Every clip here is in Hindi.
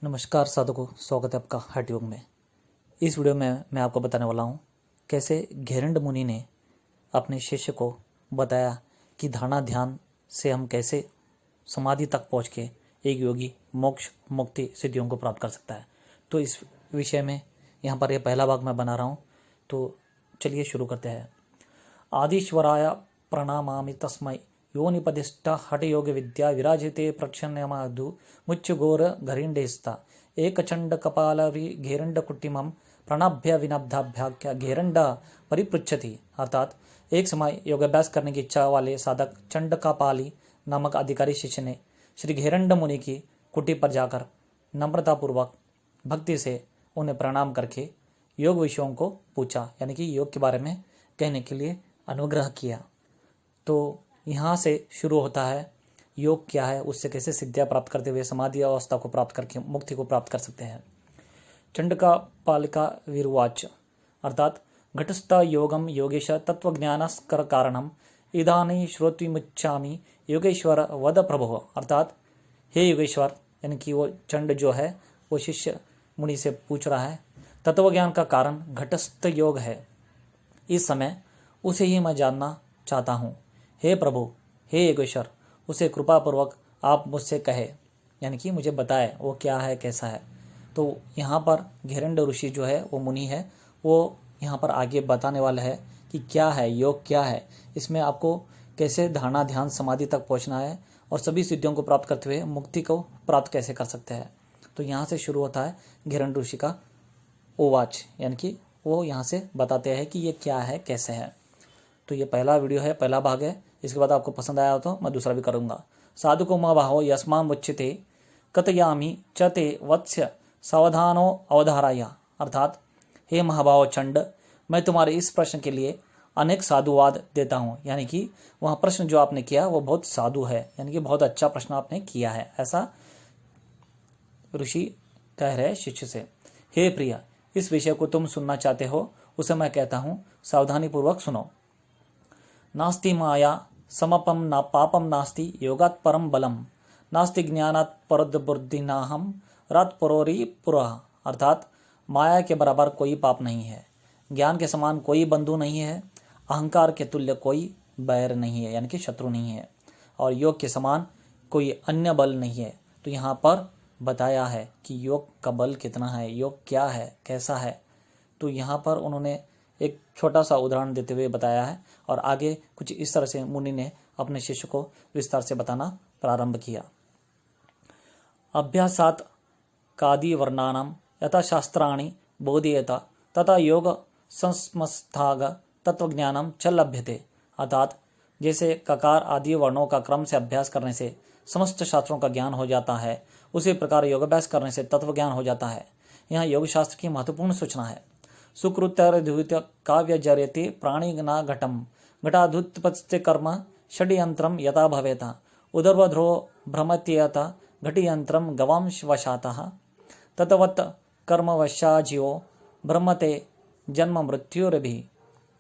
नमस्कार साधकों, स्वागत है आपका हठ योग में। इस वीडियो में मैं आपको बताने वाला हूँ कैसे घेरंड मुनि ने अपने शिष्य को बताया कि धारणा ध्यान से हम कैसे समाधि तक पहुँच के एक योगी मोक्ष मुक्ति सिद्धियों को प्राप्त कर सकता है। तो इस विषय में यहाँ पर यह पहला भाग मैं बना रहा हूँ। तो चलिए शुरू करते हैं। आदिश्वराय प्रणामामि तस्मै योनिपदिष्ट हठ योग विद्या विराजिते प्रक्षण्यमाधु मुच्च घोर घरिंडेस्ता एक चंड कपाल घेरंड कुटिमम प्रणभ्य विनब्धाभ्याख्या घेरंड परिपृच्छति। अर्थात एक समय योगाभ्यास करने की इच्छा वाले साधक चंडकापाली नामक अधिकारी शिष्य ने श्री घेरंड मुनि की कुटी पर जाकर नम्रतापूर्वक भक्ति से उन्हें प्रणाम करके योग विषयों को पूछा, यानी कि योग के बारे में कहने के लिए अनुग्रह किया। तो यहाँ से शुरू होता है योग क्या है, उससे कैसे सिद्धियाँ प्राप्त करते हुए समाधि अवस्था को प्राप्त करके मुक्ति को प्राप्त कर सकते हैं। चंडकापालिका विरुवाच अर्थात घटस्थ योगम योगेश तत्वज्ञानस्कर कारणम इदानी श्रोत्विमुच्चामि योगेश्वर वद प्रभो। अर्थात हे योगेश्वर, यानी कि वो चंड जो है वो शिष्य मुनि से पूछ रहा है, तत्वज्ञान का कारण घटस्थ योग है, इस समय उसे ही मैं जानना चाहता हूँ। हे प्रभु, हे योगेश्वर, उसे कृपा पूर्वक आप मुझसे कहे, यानी कि मुझे बताए वो क्या है कैसा है। तो यहाँ पर घेरंड ऋषि जो है वो मुनि है, वो यहाँ पर आगे बताने वाला है कि क्या है योग, क्या है, इसमें आपको कैसे धारणा ध्यान समाधि तक पहुँचना है और सभी सिद्धियों को प्राप्त करते हुए मुक्ति को प्राप्त कैसे कर सकते हैं। तो यहाँ से शुरू होता है घेरंड ऋषि का ओवाच, यानी कि वो यहाँ से बताते हैं कि ये क्या है कैसे है। तो ये पहला वीडियो है, पहला भाग है। इसके बाद आपको पसंद आया हो तो मैं दूसरा भी करूँगा। साधुको महाबाहो यस्मान् मुच्यते कथयामि च ते वत्स्य सावधानो अवधाराया। अर्थात हे महाबाहो चंड, मैं तुम्हारे इस प्रश्न के लिए अनेक साधुवाद देता हूँ, यानी कि वह प्रश्न जो आपने किया वो बहुत साधु है, यानी कि बहुत अच्छा प्रश्न आपने किया है, ऐसा ऋषि कह रहे शिष्य से। हे प्रिय, इस विषय को तुम सुनना चाहते हो उसे मैं कहता हूँ, सावधानी पूर्वक सुनो। नास्ति माया समपम ना पापम नास्ति योगात् परम बलम नास्ति ज्ञानात् परदबुद्धिनाहम रात परोरी पुरा। अर्थात माया के बराबर कोई पाप नहीं है, ज्ञान के समान कोई बंधु नहीं है, अहंकार के तुल्य कोई बैर नहीं है, यानी कि शत्रु नहीं है, और योग के समान कोई अन्य बल नहीं है। तो यहाँ पर बताया है कि योग का बल कितना है, योग क्या है कैसा है। तो यहाँ पर उन्होंने एक छोटा सा उदाहरण देते हुए बताया है और आगे कुछ इस तरह से मुनि ने अपने शिष्य को विस्तार से बताना प्रारंभ किया। अभ्यासात कादि वर्णानाम यथा शास्त्राणि बोधयेत तथा योग संस्मस्थाग तत्वज्ञानम च लभ्यते। अर्थात जैसे ककार आदि वर्णों का क्रम से अभ्यास करने से समस्त शास्त्रों का ज्ञान हो जाता है, उसी प्रकार योगाभ्यास करने से तत्व ज्ञान हो जाता है। यहाँ योग शास्त्र की महत्वपूर्ण सूचना है। सुकृत्याद्युत काव्य जर्यते प्राणी न घटम घटाधुत्पत्ति कर्म षड्यंत्रम यथा भवेत उदर्वध्रो भ्रमत्यत घटियंत्रम गवाम वशातः ततवत् कर्मवशा जीवो भ्रमते जन्म मृत्युरभि।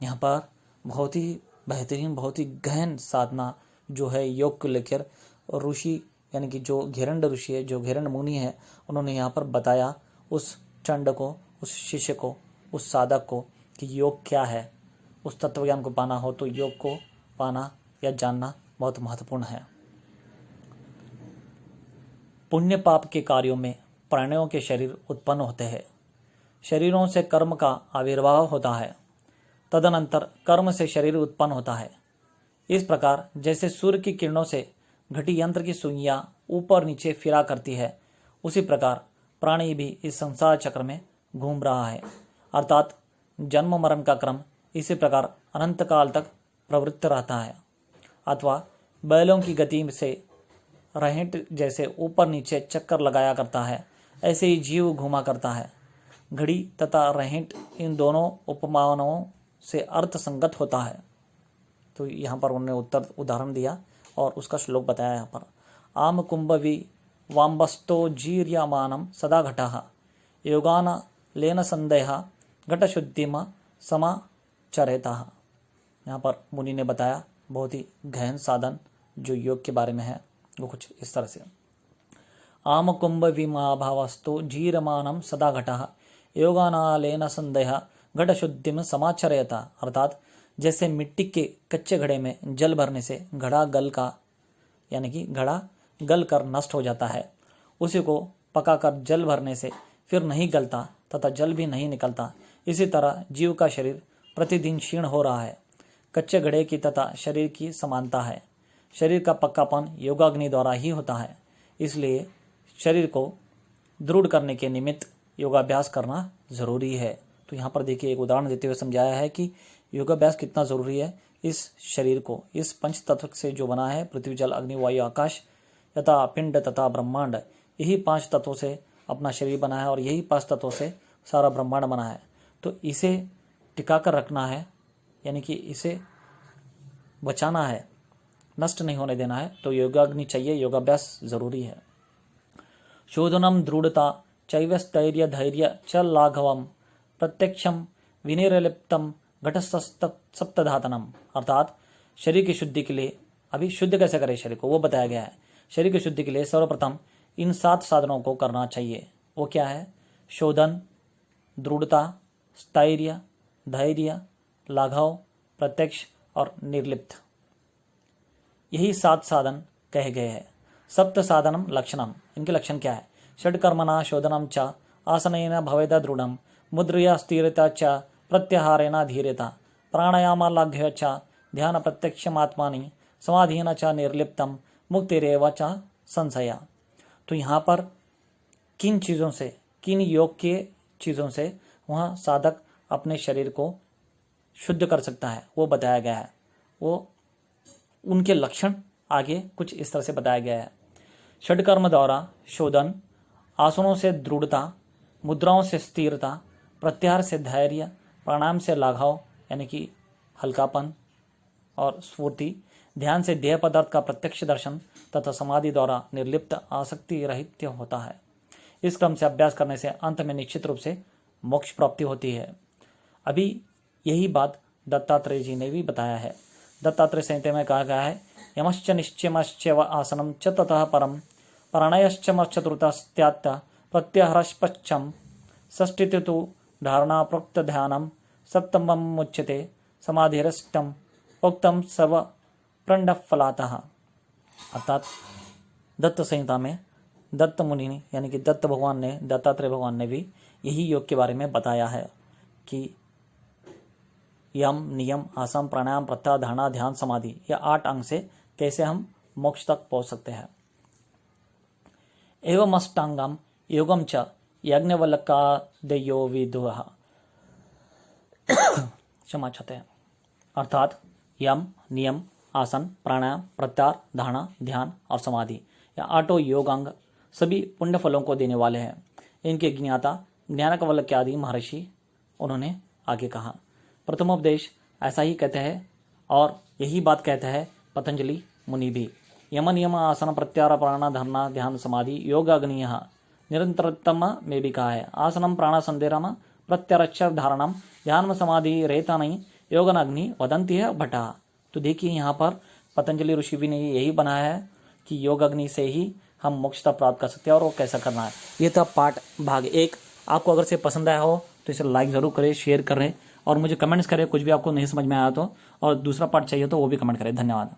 यहाँ पर बहुत ही बेहतरीन, बहुत ही गहन साधना जो है योग को लेकर ऋषि, यानी कि जो घेरंड ऋषि है, जो घेरंड मुनि है, उन्होंने यहाँ पर बताया उस चंड को, उस शिष्य को, उस साधक को कि योग क्या है। उस तत्वज्ञान को पाना हो तो योग को पाना या जानना बहुत महत्वपूर्ण है। पुण्य पाप के कार्यों में प्राणियों के शरीर उत्पन्न होते हैं। शरीरों से कर्म का आविर्भाव होता है, तदनंतर कर्म से शरीर उत्पन्न होता है। इस प्रकार जैसे सूर्य की किरणों से घटी यंत्र की सुइयां ऊपर नीचे फिरा करती है, उसी प्रकार प्राणी भी इस संसार चक्र में घूम रहा है। अर्थात जन्म मरण का क्रम इसी प्रकार अनंत काल तक प्रवृत्त रहता है। अथवा बैलों की गति से रहेंट जैसे ऊपर नीचे चक्कर लगाया करता है, ऐसे ही जीव घूमा करता है। घड़ी तथा रहेंट इन दोनों उपमानों से अर्थ संगत होता है। तो यहाँ पर उन्होंने उदाहरण दिया और उसका श्लोक बताया। यहाँ पर आम कुंभवी वाम्बस्तो जीर्यमानम सदा घटः योगान लेन संदेह घट शुद्धिम समाचरेतः। यहाँ पर मुनि ने बताया बहुत ही गहन साधन जो योग के बारे में है, वो कुछ इस तरह से। आम कुंभ विमाभावस्तु जीरमानम सदा घटः योगानालेन संदेह घट शुद्धिम समाचरयता। अर्थात जैसे मिट्टी के कच्चे घड़े में जल भरने से घड़ा गल कर नष्ट हो जाता है, उसी को पकाकर जल भरने से फिर नहीं गलता तथा जल भी नहीं निकलता, इसी तरह जीव का शरीर प्रतिदिन क्षीण हो रहा है। कच्चे घड़े की तथा शरीर की समानता है। शरीर का पक्कापन योगाग्नि द्वारा ही होता है, इसलिए शरीर को दृढ़ करने के निमित्त योगाभ्यास करना जरूरी है। तो यहाँ पर देखिए एक उदाहरण देते हुए समझाया है कि योगाभ्यास कितना जरूरी है। इस शरीर को इस पंच तत्व से जो बना है, पृथ्वी जल अग्नि वायु आकाश तथा पिंड तथा ब्रह्मांड, यही 5 तत्वों से अपना शरीर बना है और यही 5 तत्वों से सारा ब्रह्मांड बना है। तो इसे टिका कर रखना है, यानी कि इसे बचाना है, नष्ट नहीं होने देना है। तो योगाग्नि चाहिए, योगाभ्यास जरूरी है। शोधनम दृढ़ता चैव स्थैर्य धैर्य च लाघवम प्रत्यक्षम विनिर्लिप्तम घटसप्तधातनम। अर्थात शरीर की शुद्धि के लिए, अभी शुद्ध कैसे करें शरीर को वो बताया गया है। शरीर की शुद्धि के लिए सर्वप्रथम इन 7 साधनों को करना चाहिए। वो क्या है? शोधन, दृढ़ता, स्थैर्य, धैर्य, लाघव, प्रत्यक्ष और निर्लिप्त, यही 7 साधन कहे गए हैं। सप्त साधनम लक्षणम, इनके लक्षण क्या है? षड्कर्मणा शोधनम च आसनेन भवेद दृढ़म मुद्रया स्थिरता च प्रत्याहारेण धीरता प्राणायामालाघ्य च ध्यान प्रत्यक्षमात्मानि समाधीन च निर्लिप्तम मुक्तिरेव च संशया। तो यहाँ पर किन चीज़ों से, किन योग के चीज़ों से वहाँ साधक अपने शरीर को शुद्ध कर सकता है वो बताया गया है। वो उनके लक्षण आगे कुछ इस तरह से बताया गया है। षड्कर्म द्वारा शोधन, आसनों से दृढ़ता, मुद्राओं से स्थिरता, प्रत्याहार से धैर्य, प्राणायाम से लाघव यानी कि हल्कापन और स्फूर्ति, ध्यान से देह पदार्थ का प्रत्यक्ष दर्शन तथा समाधि द्वारा निर्लिप्त आसक्ति रहित होता है। इस क्रम से अभ्यास करने से अंत में निश्चित रूप से मोक्ष प्राप्ति होती है। अभी यही बात दत्तात्रेय जी ने भी बताया है। दत्तात्रेय संहिता में कहा गया है, यमश्च निश्चयमश्च आसनम च ततः परम प्राणायश्च चतुर्थस्त्यात्त प्रत्याहारश्चम षष्ठिति तु धारणा प्रोक्त ध्यानम सप्तमम मुच्यते समाधिरष्टम उक्तम सर्व प्रंड फलातः। अर्थात दत्त संहिता में दत्त मुनि ने, यानी कि दत्त भगवान ने, दत्तात्रेय भगवान ने भी यही योग के बारे में बताया है कि यम, नियम, आसन, प्राणायाम, प्रत्याहार, धारणा, ध्यान, समाधि, यह 8 अंग से कैसे हम मोक्ष तक पहुंच सकते हैं। एवं अष्टांगम योगम च यज्ञवल्क्यादयो विदुः। क्षमा चाहते हैं। अर्थात यम, नियम, आसन, प्राणायाम, प्रत्याहार, धारणा, ध्यान और समाधि, या 8 योग अंग सभी पुण्य फलों को देने वाले हैं। इनके ज्ञाता ज्ञानकवल्क्यादि महर्षि उन्होंने आगे कहा। प्रथमोपदेश ऐसा ही कहते हैं और यही बात कहते हैं पतंजलि मुनि भी। यम नियम आसन प्रत्याहार प्राण धारणा ध्यान समाधि योग अग्नि निरंतरतम में भी कहा है। आसनम प्राण संदेरम प्रत्यारक्ष धारणम ध्यान समाधि रेतन योगन अग्नि वदंती है भटा। तो देखिए यहाँ पर पतंजलि ऋषि भी ने यही बनाया है कि योग अग्नि से ही हम मोक्षता प्राप्त कर सकते हैं और वो कैसा करना है। ये था पाठ भाग 1। आपको अगर से पसंद आया हो तो इसे लाइक जरूर करें, शेयर करें और मुझे कमेंट्स करें कुछ भी आपको नहीं समझ में आया तो, और दूसरा पार्ट चाहिए तो वो भी कमेंट करें। धन्यवाद।